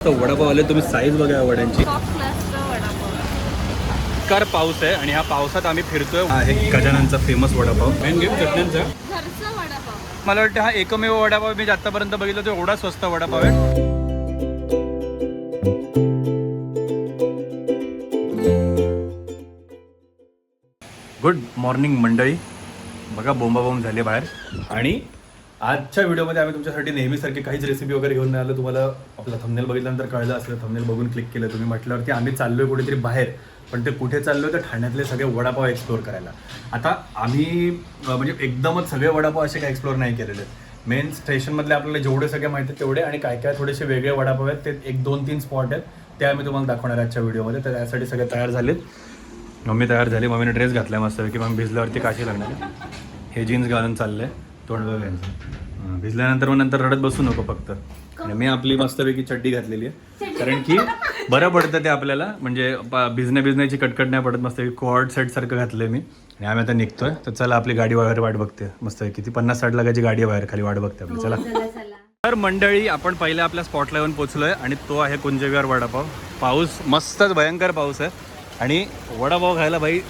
तो वडापाव आले, तुम्ही साईज बघा वड्यांची. कार पाऊस आहे आणि ह्या पावसात आम्ही फिरतोय. आहे गजाननचा फेमस वडापाव. मेन गेम चटण्यांचा मला वाटतं हा एकमेव वडापाव मी आतापर्यंत बघितलं तो एवढा स्वस्त वडापाव आहे. गुड मॉर्निंग मंडळी. बघा बोंबाबोंब झाले बाहेर. आणि आजच्या व्हिडिओमध्ये आम्ही तुमच्यासाठी नेहमीसारखी काहीच रेसिपी वगैरे घेऊन नाही आलो. तुम्हाला आपला थंबनेल बघितल्यानंतर कळलं असलं, थंबनेल बघून क्लिक केलं तुम्ही, म्हटल्यावरती आम्ही चाललोय कुठेतरी बाहेर. पण ते कुठे चाललोय तर ठाण्यातले सगळे वडापाव एक्सप्लोर करायला. आता आम्ही म्हणजे एकदमच सगळे वडापाव असे काय एक्सप्लोर नाही केलेले. मेन स्टेशनमधले आपल्याला जेवढे सगळे माहिती आहेत तेवढे, आणि काय काय थोडेसे वेगळे वडापाव आहेत ते 1-2-3 स्पॉट आहेत ते आम्ही तुम्हाला दाखवणार आहे आजच्या व्हिडिओमध्ये. तर त्यासाठी सगळे तयार झालेत. मम्मी तयार झाली, मम्मीने ड्रेस घातला मस्त की मग भिजल्यावरती काशी लागणार. हे जीन्स घालून चाललंय, तोंड बघायचं. भिजल्यानंतर मग नंतर रडत बसू नको फक्त. आणि मी आपली मस्तपैकी चड्डी घातलेली आहे कारण की बरं पडतं ते आपल्याला, म्हणजे भिजण्याची कटकट नाही पडत. मस्तपैकी कॉर्ड सेट सारखं घातलंय मी. आणि आम्ही आता निघतोय. तर चला, आपली गाडी वगैरे वाट बघते मस्तपैकी. ती 50-60 लाखाची गाडी बाहेर खाली वाट बघते आपली. चला तर मंडळी, आपण पहिले आपल्या स्पॉटला येऊन पोहोचलोय आणि तो आहे कुंजविहार वडापाव. पाऊस मस्तच भयंकर पाऊस आहे आणि वडापाव खायला भाई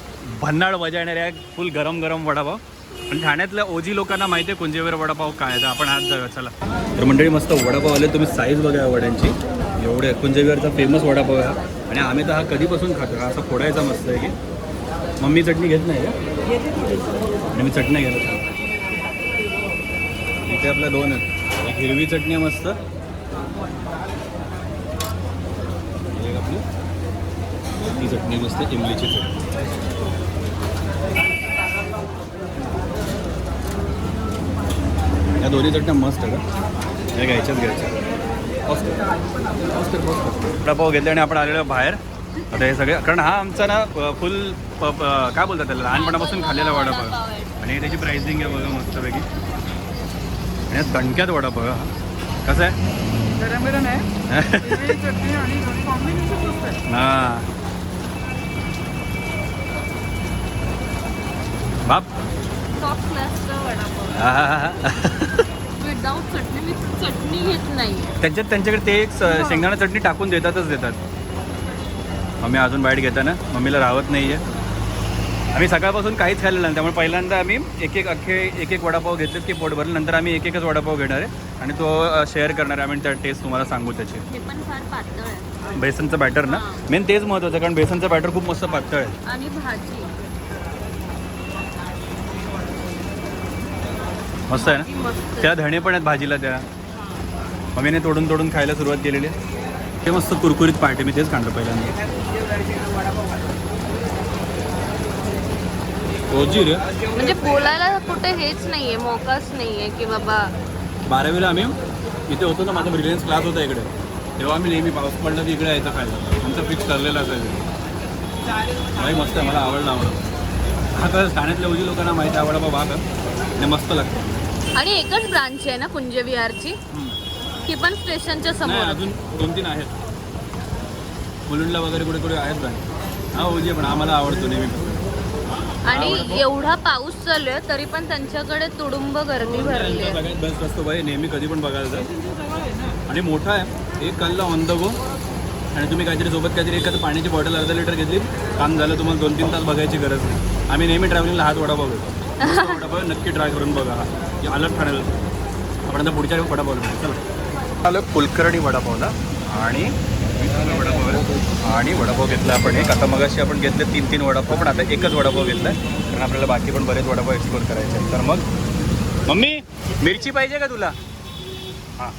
भन्नाड मजा येणार आहे. फुल गरम गरम वडापाव. पण ठाण्यातल्या ओजी लोकांना माहिती आहे कुंजविहार वडापाव काय आहे. तर आपण आज जाऊया चला. तर मंडळी मस्त वडापाव आले, तुम्ही साईज बघा वड्यांची. एवढे कुंजविहारचा फेमस वडापाव आहे आणि आम्ही तर हा कधीपासून खातो. हा असा फोडायचा मस्त आहे की. मम्मी चटणी घेत नाही का? आणि मी चटण्या घ्यायला सांगतो. इथे आपल्या 2 आहेत. एक हिरवी चटणी आहे मस्त, एक आपली ही चटणी मस्त इमलीची चटणी. या दोन्ही चटण्या मस्त आहे का? या घ्यायच्याच वडापाव घेतले आणि आपण आलेलो बाहेर. आता हे सगळे, कारण हा आमचा ना फुल काय बोलतात त्याला, लहानपणापासून खाल्लेला वडापाव. आणि त्याची प्राइसिंग आहे बघा मस्तपैकी. आणि दणक्यात वडापाव हा कसं आहे, हां बाप. चटणी घेत नाही त्यांच्याकडे ते एक शेंगदाणा चटणी टाकून देतात. मम्मी अजून बाईट घेताना मम्मीला राहत नाही आहे. आम्ही सकाळपासून काहीच खाल्लेलं नाही, त्यामुळे पहिल्यांदा आम्ही एक वडापाव घेतलेत की पोट भरलं. नंतर आम्ही एकच वडापाव घेणार आहे आणि तो शेअर करणार आहे. आम्ही त्या टेस्ट तुम्हाला सांगू त्याची. हे पण फार पातळ आहे. बेसनचं बॅटर ना मेन तेच महत्त्वाचं, कारण बेसनचं बॅटर खूप मस्त पातळ आहे. आणि भाजी मस्त आहे ना. त्या धणे पण आहेत भाजीला. त्या मम्मीने तोडून खायला सुरुवात केलेली आहे. ते मस्त कुरकुरीत पार्टी. मी तेच खाणार पहिल्यांदा. रोजी रे, म्हणजे बोलायला कुठे हेच नाहीये, मोकाच नाहीये की बाबा. 12वीला आम्ही इथे होतो ना, माझा ब्रिलियन्स क्लास होता इकडे, तेव्हा आम्ही नेहमी पाऊस पडला की इकडे यायचं खायला. आमचं फिक्स ठरलेलं असायचं. नाही मस्त आहे, मला आवडलं. आता ठाण्यातल्या ओजी लोकांना माहिती आहे वडापाव भाग आणि मस्त लागतं. आणि एकच ब्रांच आहे ना कुंजविहारची, ती पण स्टेशनच्या समोर. अजून 2-3 आहेत मुलुंडला वगैरे, कुठे आहेत ब्रांच. हा ओजी, पण आम्हाला आवडतो नेहमी. आणि एवढा पाऊस चालू आहे तरी पण त्यांच्याकडे तुडुंब गर्दी भरली आहे. सगळ्यात बेस्ट असतो भाई, नेहमी कधी पण बघायला जात. आणि मोठा आहे, एक खाल्ला ऑन द गो. आणि तुम्ही काहीतरी सोबत काहीतरी एखादं पाण्याची बॉटल अर्धा लिटर घेतली, काम झालं. तुम्हाला 2-3 तास बघायची गरज नाही. आम्ही नेहमी ट्रॅव्हलिंगला हाच वडापाव घेतो. वडापाव नक्की ट्राय करून बघा. हा आलं ठाण्याला. आपण आता पुढच्या वडापावला चला आलं कुलकर्णी वडापावला. आणि वडापाव आहे आणि वडापाव घेतला आपण एक. आता मगाशी आपण घेतले 3 वडापाव, पण आता एकच वडापाव घेतला आहे कारण आपल्याला बाकी पण बरेच वडापाव एक्सप्लोर करायचे. तर मग मम्मी मिरची पाहिजे का तुला? हां,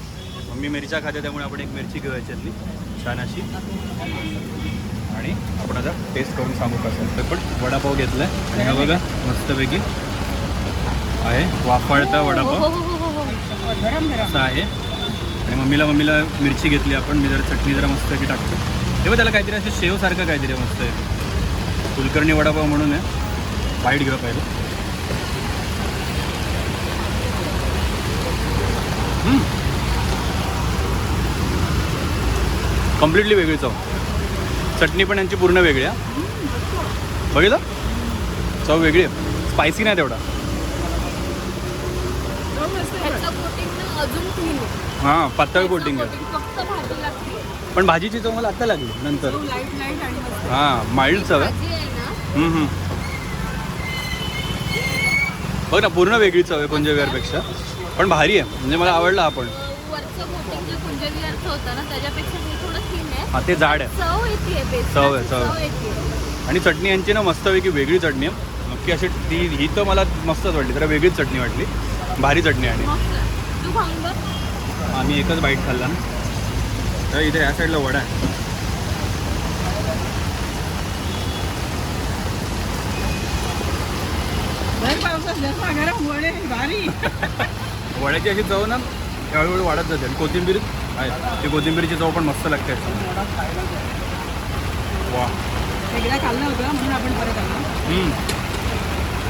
मम्मी मिरच्या खाते, त्यामुळे आपण एक मिरची घेऊ याच्यातली छान अशी. आणि आपण आता टेस्ट करून सांगू कसं. पण वडापाव घेतला आहे आणि हा बघा मस्तपैकी आहे वाफाळता वडापाव असा आहे. आणि मम्मीला मिरची घेतली आपण. मी जरा चटणी जरा मस्त की टाकतो. तेव्हा त्याला काहीतरी असं शेवसारखं काहीतरी मस्त आहे. कुलकर्णी वडापाव म्हणून आहे. बाईट घेऊ पाहिजे. कम्प्लिटली वेगळी चव. चटणी पण यांची पूर्ण वेगळी आहे. बघितलं, चव वेगळी आहे. स्पायसी नाही तेवढा. अजून हां, पातळ कोटिंग आहे. फक्त भाजी लागते. पण भाजीची चव मला आत्ता लागली नंतर. लाईट लाईट आणि मस्त. हां माइल्ड चव आहे. भाजी आहे ना बघ ना पूर्ण वेगळी चव आहे कुंजविहारपेक्षा, पण भारी आहे म्हणजे मला आवडला हा पण. वरचं कोटिंग जे कुंजविहारचं होतं ना त्याच्यापेक्षा हे थोडं थीन आहे. हा ते जाड आहे चव येते बेस्ट. चव आहे, चव. चव येते. आणि चटणी यांची ना मस्तपैकी वेगळी चटणी आहे नक्की अशी ही तर मला मस्तच वाटली, जरा वेगळीच चटणी वाटली, भारी चटणी आहे. मस्त आहे. तू खाऊन बघ. आम्ही एकच बाईट खाल्ला ना. तर इथे या साईडला वडा आहे. भर पावसात गरम वडे भारी. वड्याची अशी चव ना हळूहळू वाढत जाते. आणि कोथिंबीर आहे, ती कोथिंबीरची चव पण मस्त लागते. वा एकदा खाल्लं होतं म्हणून आपण परत आलो.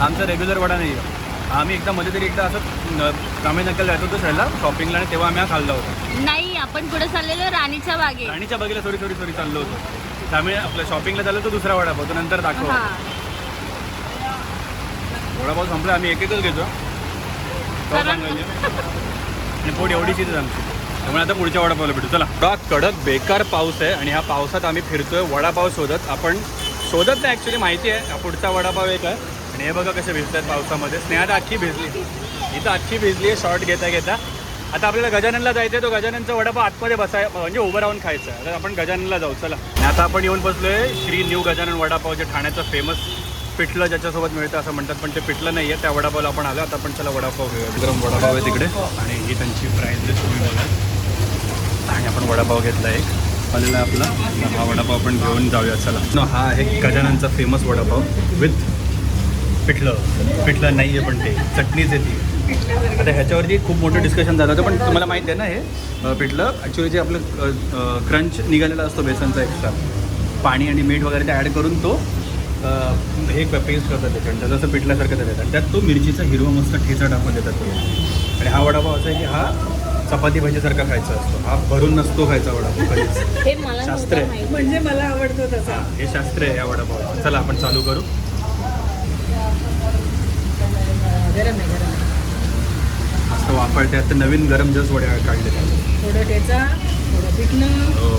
आमचा रेग्युलर वडा नाही आहे. आम्ही एकदा मध्ये तरी एकदा असं तामिळनाडूला जायचो होतो शाळेला शॉपिंगला, आणि तेव्हा आम्ही हा खाल्ला होता. नाही आपण पुढे चाललेलो राणीच्या बागेत. राणीच्या बागेला सॉरी चाललो होतो. त्यामुळे आपल्या शॉपिंगला चाललो तो दुसरा वडापाव, तो नंतर दाखव. हा वडापाव संपला, आम्ही एक एकच घेतो. तो सांगायचे आणि पोट एवढीचीच आमची. त्यामुळे आता पुढच्या वडापावला भेटू. चला. बघा कडक बेकार पाऊस आहे आणि ह्या पावसात आम्ही फिरतोय वडापाव शोधत. आपण शोधत नाही, ॲक्च्युली माहिती आहे हा पुढचा वडापाव एक आहे. आणि हे बघा कसे भिजतात पावसामध्ये. स्नेहा अख्खी भिजली, इथं अख्खी भिजली आहे शॉर्ट घेता घेता. आता आपल्याला गजाननला जायचं आहे, तो गजाननचा वडापाव आतमध्ये म्हणजे उभं राहून खायचा आहे. आता आपण गजाननला जाऊ. चला. आणि आता आपण येऊन बसलोय श्री न्यू गजानन वडापाव, जे ठाण्याचं फेमस पिठलं ज्याच्यासोबत मिळतं असं म्हणतात, पण ते पिठलं नाही आहे. त्या वडापावला आपण आलो. आता आपण चला वडापाव घेऊया. गरम वडापाव आहे तिकडे आणि ही त्यांची प्राईस लिस्ट तुम्ही बघा. आणि आपण वडापाव घेतला एक आलेला आपला. हा वडापाव आपण घेऊन जाऊया. चला. हा आहे गजाननचा फेमस वडापाव विथ पिठलं नाही आहे, पण ते चटणीच येते. आता ह्याच्यावरती खूप मोठं डिस्कशन झालं होतं, पण तुम्हाला माहिती आहे ना हे पिठलं ॲक्च्युली जे आपलं क्रंच निघालेला असतो बेसनचा एक्स्ट्रा, पाणी आणि मीठ वगैरे ते ॲड करून तो हे पेस्ट करतात त्याच्यानंतर जसं पिठल्यासारखं ते देतात. त्यात तो मिरचीचा हिरवा मस्त ठेचा टाकून देतात ते. आणि हा वडापाव असा आहे की हा चपाती भाजीसारखा खायचा असतो. हा भरून नसतो खायचा वडापाव कधीच. हे मला शास्त्र आहे. नव्हतं माहिती. म्हणजे मला आवडतो तसा. हे शास्त्र आहे या वडापाव. चला आपण चालू करू. गरम आहे गरम. मस्त वापरते. आता नवीन गरम जस्ट वड्या काढले. थोडं ठेचा थोडं पिठलं. हो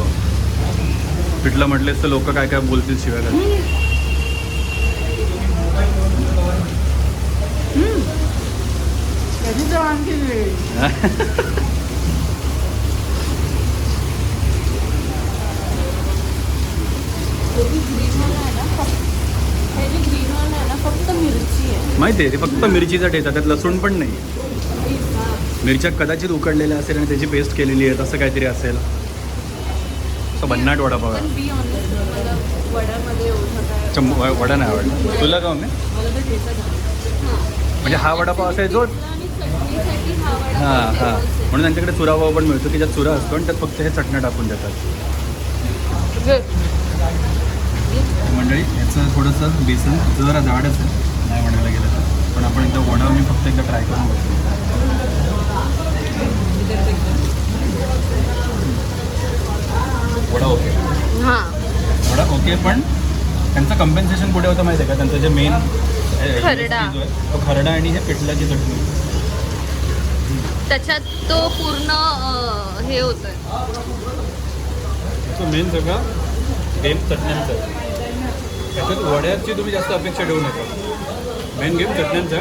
पिठलं म्हटलेच तर लोक काय काय बोलतील शिवायला. कधी जाऊ आणखी फक्त मिरची आहे. माहिती आहे ते फक्त मिरचीचा ठेचा, त्यात लसूण पण नाही. मिरच्या कदाचित उकडलेल्या असेल आणि त्याची पेस्ट केलेली आहे, तसं काहीतरी असेल. असं भन्नाट वडापाव आहे. पण बी ऑनेस्ट मला वड्यामध्ये एवढं काय वडा नाही आवडला तुला का मी? मला तर ठेचा म्हणजे हा वडापाव असा आहे जो आणि चटणीसाठी हा वडा हां हां म्हणून त्यांच्याकडे चुरापाव पण मिळतो की ज्यात चुरा असतो आणि त्यात फक्त हे चटण्या टाकून देतात. मंडळी ह्याचं थोडंसं बेसन जरा जाडच आहे नाही म्हणायला गेलं तर, पण आपण एकदा वडा मी फक्त एकदा ट्राय करून बघतो. वडा ओके, हां वडा ओके, पण त्यांचं कम्पेन्सेशन कुठे होतं माहिती आहे का? त्यांचं जे मेन खरडा. जो आहे तो खरडा आणि हे पिठल्याची चटणी. त्याच्यात तो पूर्ण हे होतंय. तो मेन सगळं गेम चटण्यांचा आहे. त्याच्यात वड्याची तुम्ही जास्त अपेक्षा ठेवू नका. मेन गेम चटण्यांचा,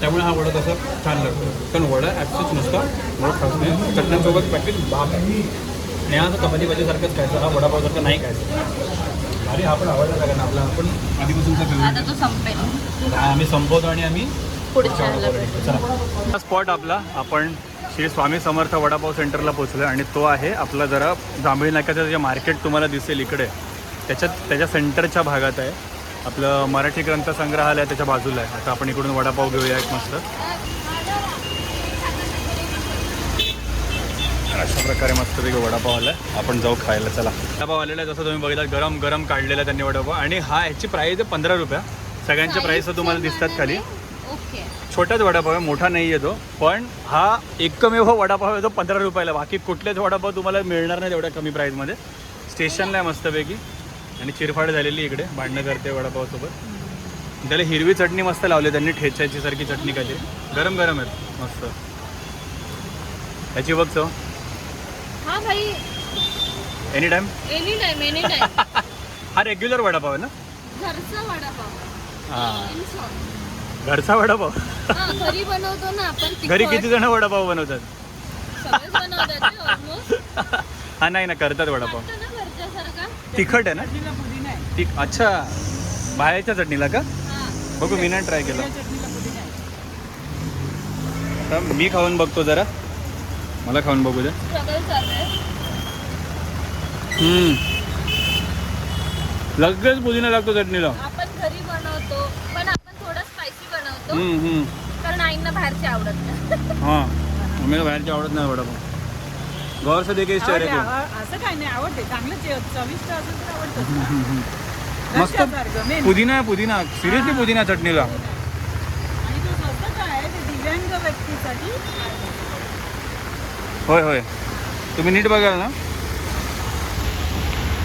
त्यामुळे हा वडा तसा छान लागतो. कारण वडा ॲक्सेस नसता, वडा खास नाही. चटण्यांसोबत पॅकेट बाप आहे. आणि हा चपाती भाजीसारखंच खायचं, हा वडापावसारखं नाही खायचं. आणि हा पण आवडला कारण आपला आपण आधीपासूनचा आता फेवरेट. तो संपेल. हा आम्ही संपवतो आणि आम्ही पुढच्या ह्याला भेटू. चला. स्पॉट आपला आपण श्री स्वामी समर्थ वडापाव सेंटरला पोचलो आणि तो आहे आपला जरा जांभळी नाक्याचं जे मार्केट तुम्हाला दिसेल इकडे, त्याच्या सेंटरच्या भागात आहे. आपलं मराठी ग्रंथसंग्रहालय त्याच्या बाजूला आहे. आता आपण इकडून वडापाव घेऊया एक मस्त. अशा प्रकारे मस्तपैकी वडापाव आला आहे. आपण जाऊ खायला. चला. वडापाव आलेला आहे जसं तुम्ही बघितला, गरम गरम काढलेला त्यांनी वडापाव. आणि हा ह्याची प्राईस आहे 15 रुपये. सगळ्यांच्या प्राईस तुम्हाला दिसतात खाली. ओके. छोटाच वडापाव आहे, मोठा नाही आहे तो. पण हा एकमेव वडापाव आहे तो 15 रुपयाला. बाकी कुठलेच वडापाव तुम्हाला मिळणार नाही एवढ्या कमी प्राईसमध्ये. स्टेशनला आहे मस्तपैकी. आणि चिरफाड झालेली इकडे भांडणं करते वडापावसोबत. त्याला हिरवी चटणी मस्त लावली त्यांनी, ठेच्याची सारखी चटणी काहीतरी. गरम गरम आहेत मस्त. त्याची बघ चव. हा भाई, एनी टाइम. Any time. हा रेग्युलर वडापाव आहे ना? घरचा वडापाव. हा, In short. घरचा वडापाव. हा, घरी बनवतो ना आपण. घरी तिखट. किती जण वडापाव बनवतात? सगळेच बनवतात ऑलमोस्ट. हा नाही ना, करतात वडापाव. ना घरच्यासारखा. तिखट आहे ना? चटणीला पुदिना आहे. अच्छा, बाहेरच्या चटणीला का? हा. बघू, मी नाही ट्राय केलं. वेगळ्या चटणीला पुदिना आहे. तर मी खाऊन बघतो जरा. मला खाऊन बघू दे. स्ट्रगल चाललंय. लगेच पुदिना लागतो चटणीला. आपण घरी बनवतो, पण आपण थोडं स्पायसी बनवतो. कारण आईंना बाहेरचे आवडत नाही. हां, मम्मीला बाहेरची आवडत नाही वडापाव. गौर से देखे इस चेहरे को. असं काय नाही, आवडते. चांगलंच आहे. चविष्ट असेल तर आवडतं. मस्त रश्श्यासारखं main. पुदिना आहे, पुदिना. सिरियसली पुदिना चटणीला. आणि तो स्वस्त काय आहे, ते दिव्यांग व्यक्तीसाठी होय होय, तुम्ही नीट बघाल ना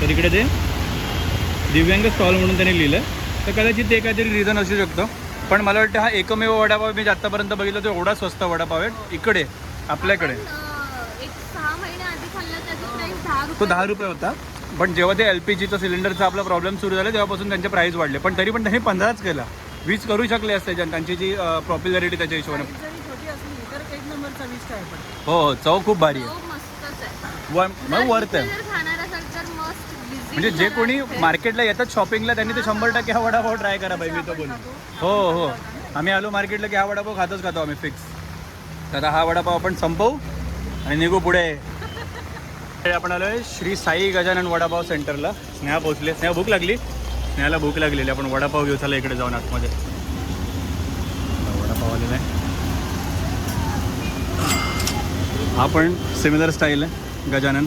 तर इकडे ते दिव्यांग स्टॉल म्हणून त्यांनी लिहिलं आहे. तर कदाचित ते काहीतरी रिझन असू शकतं. पण मला वाटतं हा एकमेव वडापाव मी आत्तापर्यंत बघितला तो एवढा स्वस्त वडापाव आहे इकडे आपल्याकडे. एक 6 महिने आधी खाल्ला त्याची प्राइस 10 तो रुपये. 10 रुपये होता. पण जेव्हा ते LPGचा सिलेंडरचा आपला प्रॉब्लेम सुरू झाला तेव्हापासून त्यांचे प्राईस वाढले. पण तरी पण त्यांनी 15च केला. 20 करू शकले असते त्यांची जी पॉप्युलॅरिटी त्याच्या हिशोबाने. जरी छोटी असली तर एक नंबर चविष्ट आहे. पण हो हो, चव खूप भारी तो आहे. मस्तच आहे. मग वर्थ आहे. जर खाणार असाल तर मस्त visit म्हणजे जे करा कोणी इथे. मार्केटला येतात शॉपिंगला त्यांनी ते 100% हा वडापाव ट्राय करा बाई, मी तो बोलू. हो हो, आम्ही आलो मार्केटला की हा वडापाव खातो आम्ही फिक्स. तर आता हा वडापाव आपण संपवू आणि निघू पुढे. आपण आलो आहे श्री साई गजानन वडापाव सेंटरला. स्नेहा पोचले. स्नेहा भूक लागली. स्नेहाला भूक लागलेली. आपण वडापाव घेऊ. चला इकडे जाऊन आतमध्ये. वडापाव आलेला आहे. हा पण सिमिलर स्टाईल आहे गजानन.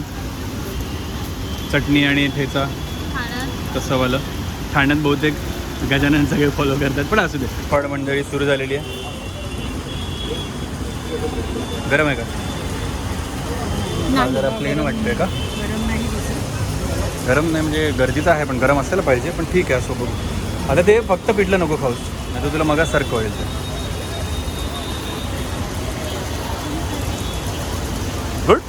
चटणी आणि ठेचा खाणार. तसं वालं. ठाण्यात बहुतेक गजानन सगळे फॉलो करतात, पण असू दे. फळ मंडळी सुरू झालेली आहे. गरम आहे का? जरा प्लेन वाटतंय का? गरम नाही दिसत. गरम नाही म्हणजे गरजेचं आहे, पण गरम असायला पाहिजे. पण ठीक आहे, असं बघू. आता ते फक्त पिठलं नको खाऊस, नाही तर तुला मगासारखं होईल ते. गुड.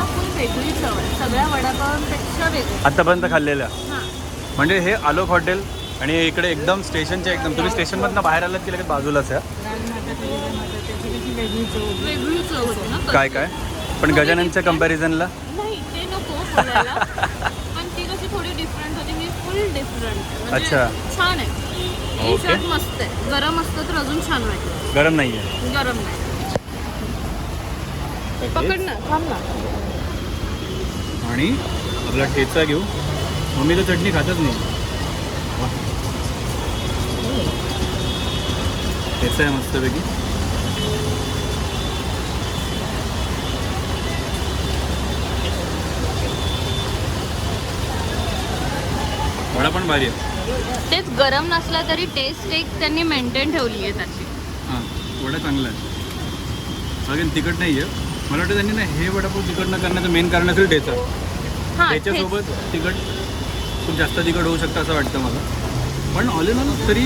फुल वेगळी चव आहे. सगळ्या वडापावांपेक्षा वेगळी. आत्तापर्यंत खाल्लेल्या हां. म्हणजे हे आलोक हॉटेल आणि इकडे एकदम स्टेशनच्या एकदम तुम्ही स्टेशनमधनं बाहेर आलात की लगेच बाजूलाच आहे. राजमाता त्याची कशी वेगळी चव होती. वेगळी चव होती ना. काय काय पण गजाननच्या कम्पॅरिझनला नाही ते नको बोलायला. पण ती कशी थोडी डिफरंट होती. ही फुल डिफरंट. अच्छा. छान आहे. ओके. ही शर्ट मस्त आहे. गरम असतं तर अजून छान वाटतं. गरम नाही आहे. गरम नाही. पकड ना, थांब ना. आणि आपला ठेचा घेऊ. मम्मी तर चटणी खातच नाही. वाह. ठेचा आहे मस्तपैकी. वडा पण भारी आहे. तेच गरम नसला तरी टेस्ट एक त्यांनी मेंटेन ठेवली आहे त्याची. हां, वडा चांगला आहे. अगेन तिखट नाही आहे. मला वाटतं त्यांनी ना हे वडापाव तिखट न करण्याचं मेन कारण असेल ठेचा. हां, त्याच्यासोबत तिखट खूप जास्त तिखट होऊ शकतं असं वाटतं मला. पण ऑल इन ऑल तरी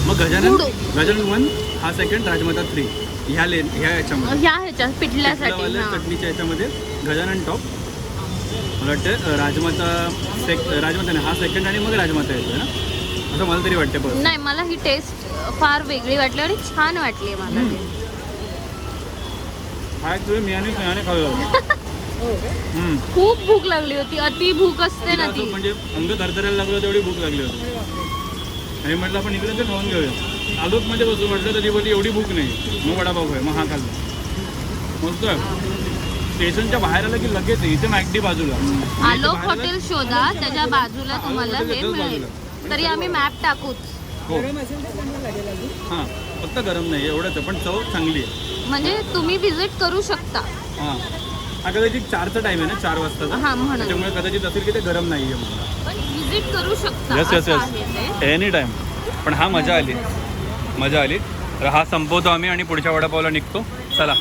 मग गजानन 1 हा सेकंड, राजमाता 3 ह्या याच्यामध्ये ह्याच्या पिठल्यासाठी. पिठलावाल्या हां. चटणीच्या याच्यामध्ये गजानन टॉप. मला वाटतं राजमाता नाही, हा सेकंड आणि मग राजमाता येतो ना, असं मला तरी वाटतं. बघ नाही, मला ही टेस्ट फार वेगळी वाटली आणि छान वाटली मला ती. हा ॲक्च्युली मी आणि स्नेहाने खाल्लं. खूप भूक लागली होती. अति भूक असते ना ती. म्हणजे अंग थरथरायला लागलं तेवढी भूक लागली होती. आणि म्हटलं आपण इकडे तर खाऊन घेऊया. आलोकमध्ये बसू म्हटलं तर ती बोलली एवढी भूक नाही, मग वडापाव आहे. मग हा खाल्ला. मस्त आहे. स्टेशनच्या बाहेर आलं की लगेच इथे मॅकडी बाजूला. आलोक हॉटेल शोधा, त्याच्या बाजूला तुम्हाला हे मिळेल. तरी आम्ही मॅप टाकूच. हो. गरम असेल तर चांगलं लागेल अजून. हां, फक्त गरम नाही एवढंच आहे, पण चव चांगली आहे. म्हणजे तुम्ही व्हिजिट करू शकता. हां, हा कदाचित 4चा टाईम आहे ना, 4 वाजताचा. हां, म्हणून. त्याच्यामुळे कदाचित असेल की ते गरम नाही आहे म्हणून. पण व्हिजिट करू शकता. यस यस असं आहे यस, ते. Any time. पण हा मजा आली. तर हा संपवतो आम्ही आणि पुढच्या वडापावला निघतो. चला.